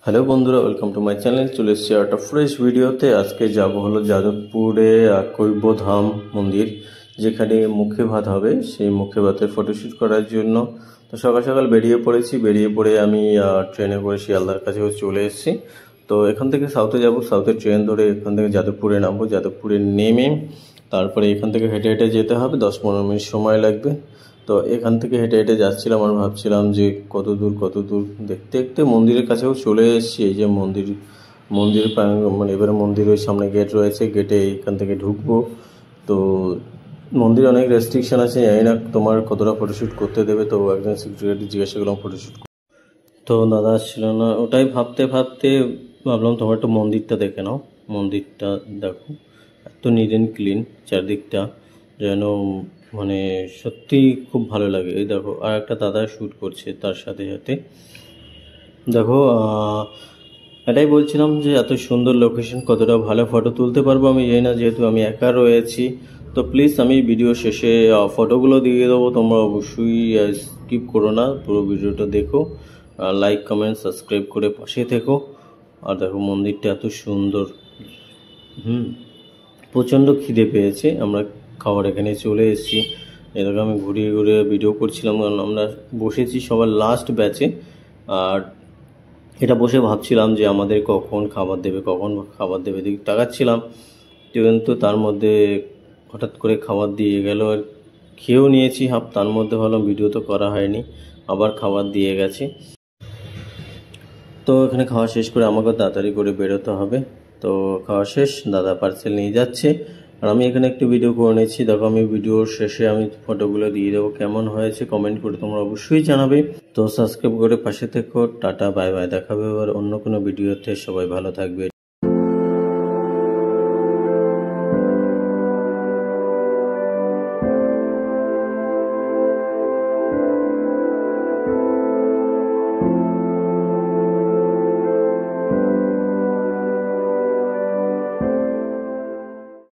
Hello বন্ধুরা, welcome to my channel. চলে এসেছি একটা ফ্রেশ ভিডিওতে। আজকে যাব হলো যাদবপুরে কৈবধাম মন্দির, যেখানে মুখে ভাত হবে। সেই মুখে ভাতের ফটোশ্যুট করার জন্য তো সকাল সকাল বেরিয়ে পড়েছি। বেরিয়ে পড়ে আমি ট্রেনে করে শিয়ালদার কাছেও চলে এসেছি। তো এখান থেকে সাউথে যাব, সাউথে ট্রেন ধরে এখান থেকে যাদবপুরে নামবো। যাদবপুরে নেমে তারপরে এখান থেকে হেঁটে হেঁটে যেতে হবে, 10-15 মিনিট সময় লাগবে। তো এখান থেকে হেঁটে হেঁটে যাচ্ছিলাম আর ভাবছিলাম যে কত দূর দেখতে দেখতে মন্দিরের কাছেও চলে এসেছি। এই যে মন্দির মানে এবারে মন্দিরের সামনে গেট রয়েছে, গেটে এখান থেকে ঢুকবো। তো মন্দিরে অনেক রেস্ট্রিকশন আছে, জানি না তোমার কতটা ফটোশ্যুট করতে দেবে। তো একজন সিকিউরিটি জিজ্ঞাসা করলাম ফটোশ্যুট, তো দাদা ছিল না। ওটাই ভাবতে ভাবতে ভাবলাম তোমার একটু মন্দিরটা দেখে নাও। মন্দিরটা দেখো, এত নিট অ্যান্ড ক্লিন চারদিকটা, যেন মানে সত্যি খুব ভালো লাগে। এই দেখো, আর একটা দাদা শ্যুট করছে তার সাথে সাথে। দেখো, এটাই বলছিলাম যে এত সুন্দর লোকেশন, কতটা ভালো ফটো তুলতে পারবো আমি জানি না, যেহেতু আমি একা রয়েছি। তো প্লিজ আমি ভিডিও শেষে ফটোগুলো দিয়ে দেবো, তোমরা অবশ্যই স্কিপ করো না, পুরো ভিডিওটা দেখো। লাইক কমেন্ট সাবস্ক্রাইব করে পাশে থেকো। আর দেখো মন্দিরটা এত সুন্দর। প্রচণ্ড খিদে পেয়েছে, আমরা খাবার এখানে চলে এসেছি। এরকম আমি ঘুরিয়ে ঘুরিয়ে ভিডিও করছিলাম, কারণ আমরা বসেছি সবার লাস্ট ব্যাচে। আর এটা বসে ভাবছিলাম যে আমাদের কখন খাবার দেবে দিকে তাকাচ্ছিলাম। কিন্তু তার মধ্যে হঠাৎ করে খাবার দিয়ে গেল, আর খেয়েও নিয়েছি হাফ। তার মধ্যে ভাবলাম ভিডিও তো করা হয়নি, আবার খাবার দিয়ে গেছে। তো এখানে খাওয়া শেষ করে আমাকেও তাড়াতাড়ি করে বেরোতে হবে। তো খাওয়া শেষ, দাদা পার্সেল নিয়ে যাচ্ছে আর আমি এখানে একটু ভিডিও করে নিচ্ছি। দেখো, আমি ভিডিওর শেষে আমি ফটোগুলো দিয়ে দেবো। কেমন হয়েছে কমেন্ট করে তোমরা অবশ্যই জানাবে। তো সাবস্ক্রাইব করে পাশে থেকো। টাটা, বাই বাই, দেখাবে এবার অন্য কোনো ভিডিওতে। সবাই ভালো থাকবে।